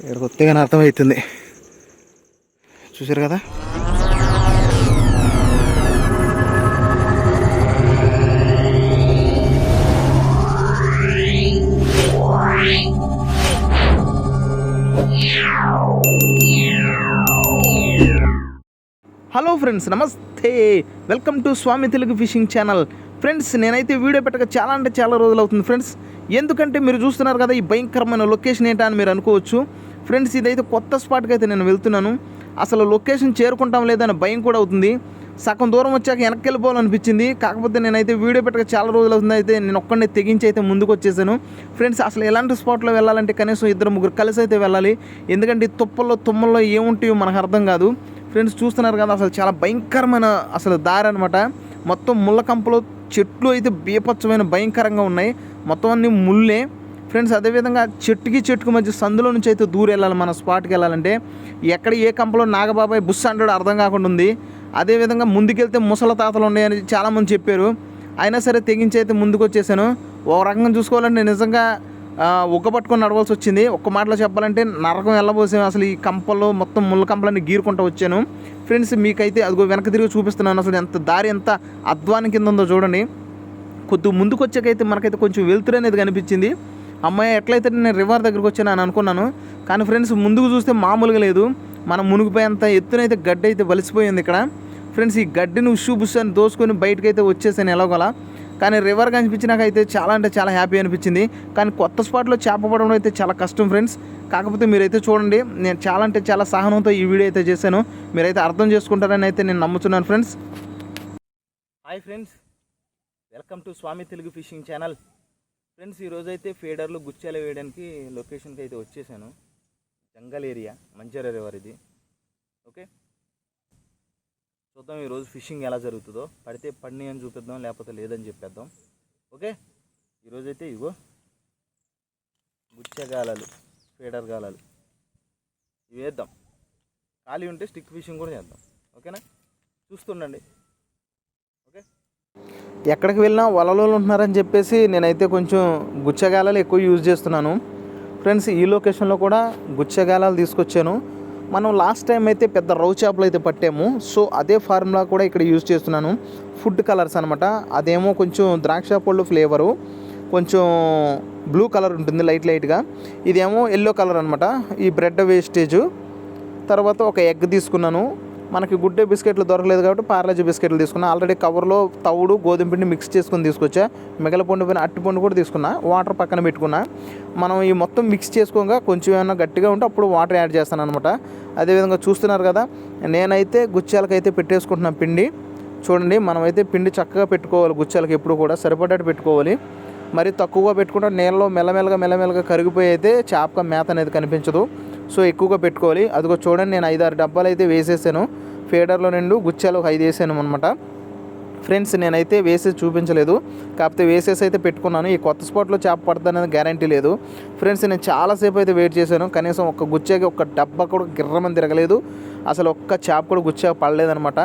ఇక్కడ కొత్తగానే అర్థమవుతుంది. చూసారు కదా. హలో ఫ్రెండ్స్, నమస్తే. Welcome to Swami Telugu fishing channel. Friends, నేనైతే వీడియో పెట్టక చాలా అంటే చాలా రోజులు అవుతుంది ఫ్రెండ్స్. ఎందుకంటే మీరు చూస్తున్నారు కదా ఈ భయంకరమైన లొకేషన్ ఏంటా అని మీరు అనుకోవచ్చు. ఫ్రెండ్స్, ఇదైతే కొత్త స్పాట్కి అయితే నేను వెళ్తున్నాను. అసలు లొకేషన్ చేరుకుంటాం లేదని భయం కూడా అవుతుంది. సగం దూరం వచ్చాక వెనక్కి వెళ్ళిపోవాలనిపించింది. కాకపోతే నేనైతే వీడియో పెట్టక చాలా రోజులు అవుతుంది. అయితే నేను ఒక్కడినే తెగించి అయితే ముందుకు వచ్చేసాను. ఫ్రెండ్స్, అసలు ఎలాంటి స్పాట్లో వెళ్ళాలంటే కనీసం ఇద్దరు ముగ్గురు కలిసి అయితే వెళ్ళాలి. ఎందుకంటే తుమ్మల్లో ఏముంటాయో మనకు అర్థం కాదు. ఫ్రెండ్స్, చూస్తున్నారు కదా అసలు చాలా భయంకరమైన అసలు దారి అనమాట. మొత్తం ముళ్ళ కంపలు, చెట్లు అయితే బీపచ్చమైన భయంకరంగా ఉన్నాయి. మొత్తం అన్ని ముళ్ళే ఫ్రెండ్స్. అదేవిధంగా చెట్టుకి మధ్య సందులో నుంచి అయితే దూరం వెళ్ళాలి మన స్పాట్కి వెళ్ళాలంటే. ఎక్కడ ఏ కంపలో నాగబాబాయ్ బుస్ అంటాడో అర్థం కాకుండా ఉంది. అదేవిధంగా ముందుకెళ్తే ముసల తాతలు ఉన్నాయని చాలామంది చెప్పారు. అయినా సరే తెగించి అయితే ముందుకు వచ్చేసాను. ఒక రకంగా చూసుకోవాలంటే నిజంగా ఉగ్గపట్టుకొని నడవాల్సి వచ్చింది. ఒక్క మాటలో చెప్పాలంటే నరకం వెళ్ళబోసాను. అసలు ఈ కంపల్లో మొత్తం ముళ్ళ కంపలన్నీ గీరుకుంటూ వచ్చాను. ఫ్రెండ్స్, మీకైతే అదిగో వెనక తిరిగి చూపిస్తున్నాను. అసలు ఎంత దారి ఎంత అధ్వానం కింద ఉందో చూడండి. కొద్దిగా ముందుకు వచ్చాకైతే మనకైతే కొంచెం వెలుతురు అనేది కనిపించింది. అమ్మాయి ఎట్లయితే నేను రివర్ దగ్గరికి వచ్చాను అని అనుకున్నాను. కానీ ఫ్రెండ్స్, ముందుకు చూస్తే మామూలుగా లేదు. మనం మునిగిపోయేంత ఎత్తునైతే గడ్డి అయితే వలిసిపోయింది ఇక్కడ. ఫ్రెండ్స్, ఈ గడ్డిని బుష్ అని దోసుకొని బయటకైతే వచ్చేసాను ఎలాగోలా. కానీ రివర్ కనిపించినాకైతే చాలా అంటే చాలా హ్యాపీ అనిపించింది. కానీ కొత్త స్పాట్లో చేప పడడం అయితే చాలా కష్టం ఫ్రెండ్స్. కాకపోతే మీరైతే చూడండి, నేను చాలా అంటే చాలా సహనంతో ఈ వీడియో అయితే చేశాను. మీరైతే అర్థం చేసుకుంటారని అయితే నేను నమ్ముతున్నాను friends. Hi friends, welcome to Swami Telugu fishing channel. Friends, ఈరోజైతే ఫీడర్లు గుచ్చాలు వేయడానికి లొకేషన్కి అయితే వచ్చేసాను. జంగల్ ఏరియా, మంచిర్యాల రివర్ ఇది. ఓకే, చూద్దాం ఈరోజు ఫిషింగ్ ఎలా జరుగుతుందో. పడితే పడిని అని చూపిద్దాం, లేకపోతే లేదని చెప్పేద్దాం. ఓకే, ఈరోజైతే ఇగో గుచ్చగాలాలు, ఫీడర్ గాలాలు ఇవి వేద్దాం. ఖాళీ ఉంటే స్టిక్ ఫిషింగ్ కూడా చేద్దాం. ఓకేనా, చూస్తుండండి. ఓకే, ఎక్కడికి వెళ్ళినా వలలో ఉంటున్నారని చెప్పేసి నేనైతే కొంచెం గుచ్చగాలాలు ఎక్కువ యూజ్ చేస్తున్నాను ఫ్రెండ్స్. ఈ లొకేషన్లో కూడా గుచ్చగాలాలు తీసుకొచ్చాను. మనం లాస్ట్ టైం అయితే పెద్ద రౌ చేపలు అయితే పట్టాము. సో అదే ఫార్ములా కూడా ఇక్కడ యూజ్ చేస్తున్నాను. ఫుడ్ కలర్స్ అనమాట. అదేమో కొంచెం ద్రాక్ష పళ్ళు ఫ్లేవరు, కొంచెం బ్లూ కలర్ ఉంటుంది లైట్గా. ఇదేమో ఎల్లో కలర్ అనమాట. ఈ బ్రెడ్ వేస్టేజు. తర్వాత ఒక ఎగ్ తీసుకున్నాను. మనకి గుడ్డే బిస్కెట్లు దొరకలేదు కాబట్టి పార్లేజీ బిస్కెట్లు తీసుకున్నా. ఆల్రెడీ కవర్లో తవుడు గోధుమ పిండి మిక్స్ చేసుకుని తీసుకొచ్చా. మిగల పండు పైన అట్టి పండు కూడా తీసుకున్నా. వాటర్ పక్కన పెట్టుకున్నా. మనం ఈ మొత్తం మిక్స్ చేసుకోగా కొంచెం ఏమైనా గట్టిగా ఉంటే అప్పుడు వాటర్ యాడ్ చేస్తాను అనమాట. అదేవిధంగా చూస్తున్నారు కదా, నేనైతే గుచ్చాలకైతే పెట్టేసుకుంటున్నాను పిండి. చూడండి, మనమైతే పిండి చక్కగా పెట్టుకోవాలి. గుచ్చాలకి ఎప్పుడు కూడా సరిపడేట్టు పెట్టుకోవాలి. మరి తక్కువగా పెట్టుకుంటే నీళ్ళలో మెల్లమెల్లగా కరిగిపోయి అయితే చేపక మేత అనేది కనిపించదు. సో ఎక్కువగా పెట్టుకోవాలి. అదిగో చూడండి, నేను 5-6 డబ్బాలు అయితే వేసేసాను. ఫీడర్లో నిండు గుచ్చాలు 5 వేసాను అనమాట ఫ్రెండ్స్. నేనైతే వేసేసి చూపించలేదు, కాకపోతే వేసేసి అయితే పెట్టుకున్నాను. ఈ కొత్త స్పాట్లో చేప పడుతుందనేది గ్యారంటీ లేదు ఫ్రెండ్స్. నేను చాలాసేపు అయితే వెయిట్ చేశాను. కనీసం ఒక గుచ్చాకి ఒక డబ్బా కూడా గిర్రమని తిరగలేదు. అసలు ఒక్క చేప కూడా గుచ్చాక పడలేదనమాట.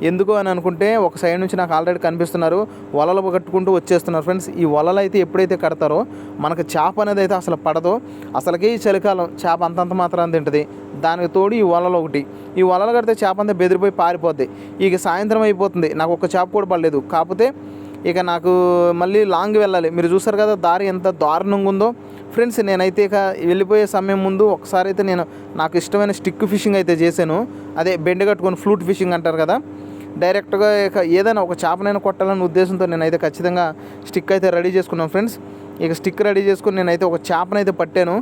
ఎందుకు అని అనుకుంటే ఒక సైడ్ నుంచి నాకు ఆల్రెడీ కనిపిస్తున్నారు, వలలు కట్టుకుంటూ వచ్చేస్తున్నారు ఫ్రెండ్స్. ఈ వలలు అయితే ఎప్పుడైతే కడతారో మనకు చేప అనేది అయితే అసలు పడదో. అసలుకే ఈ చలికాలం చేప అంతంత మాత్రం తింటుంది. దానికి తోడు ఈ వలలు ఒకటి. ఈ వలలు కడితే చేప అంతా బెదిరిపోయి పారిపోద్ది. ఇక సాయంత్రం అయిపోతుంది, నాకు ఒక్క చేప కూడా పడలేదు. కాకపోతే ఇక నాకు మళ్ళీ లాంగ్ వెళ్ళాలి. మీరు చూసారు కదా దారి ఎంత దారుణంగా ఉందో ఫ్రెండ్స్. నేనైతే ఇక వెళ్ళిపోయే సమయం ముందు ఒకసారి అయితే నాకు ఇష్టమైన స్టిక్ ఫిషింగ్ అయితే చేశాను. అదే బెండ కట్టుకొని ఫ్లూట్ ఫిషింగ్ అంటారు కదా. డైరెక్ట్గా ఇక ఏదైనా ఒక చేపనైనా కొట్టాలనే ఉద్దేశంతో నేనైతే ఖచ్చితంగా స్టిక్ అయితే రెడీ చేసుకున్నాను ఫ్రెండ్స్. ఇక స్టిక్ రెడీ చేసుకుని నేనైతే ఒక చేపనైతే పట్టాను.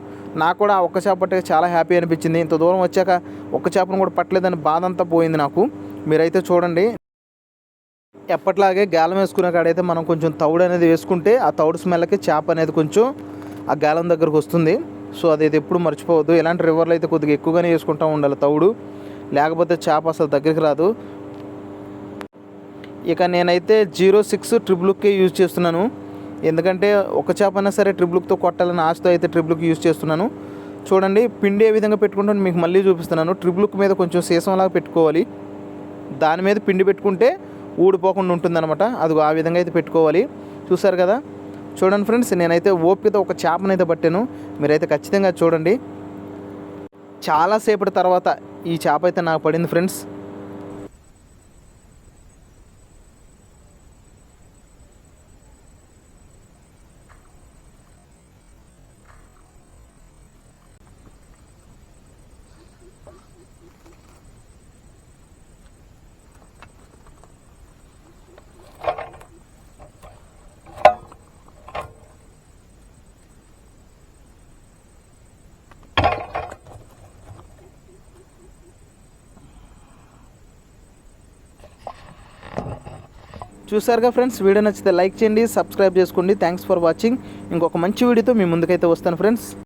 నాకు కూడా ఒక్క చేప పట్టాక చాలా హ్యాపీ అనిపించింది. ఇంత దూరం వచ్చాక ఒక్క చేపను కూడా పట్టలేదని బాధ అంతా పోయింది నాకు. మీరైతే చూడండి, ఎప్పట్లాగే గాలం వేసుకునే కాడైతే మనం కొంచెం తౌడు అనేది వేసుకుంటే ఆ తౌడు స్మెల్కి చేప అనేది కొంచెం ఆ గాలం దగ్గరకు వస్తుంది. సో అదైతే ఎప్పుడు మర్చిపోవద్దు. ఇలాంటి రివర్లో అయితే కొద్దిగా ఎక్కువగానే వేసుకుంటూ ఉండాలి తౌడు, లేకపోతే చేప అసలు దగ్గరికి రాదు. ఇక నేనైతే 06 ట్రిబుల్కే యూజ్ చేస్తున్నాను. ఎందుకంటే ఒక చేపైనా సరే ట్రిబుల్తో కొట్టాలని ఆశతో అయితే ట్రిబుల్కి యూజ్ చేస్తున్నాను. చూడండి, పిండి ఏ విధంగా పెట్టుకుంటాను మీకు మళ్ళీ చూపిస్తున్నాను. ట్రిబుల్క్ మీద కొంచెం సీసంలాగా పెట్టుకోవాలి. దాని మీద పిండి పెట్టుకుంటే ఊడిపోకుండా ఉంటుందన్నమాట. అది ఆ విధంగా అయితే పెట్టుకోవాలి. చూసారు కదా, చూడండి ఫ్రెండ్స్, నేనైతే ఓపికతో ఒక చేపనైతే పట్టాను. మీరైతే ఖచ్చితంగా చూడండి. చాలాసేపటి తర్వాత ఈ చేప అయితే నాకు పడింది ఫ్రెండ్స్. చూసారుగా ఫ్రెండ్స్, వీడియో నచ్చితే లైక్ చేయండి, సబ్స్క్రైబ్ చేసుకోండి. Thanks for watching. ఇంకొక మంచి వీడియోతో మీ ముందుకైతే వస్తాను ఫ్రెండ్స్.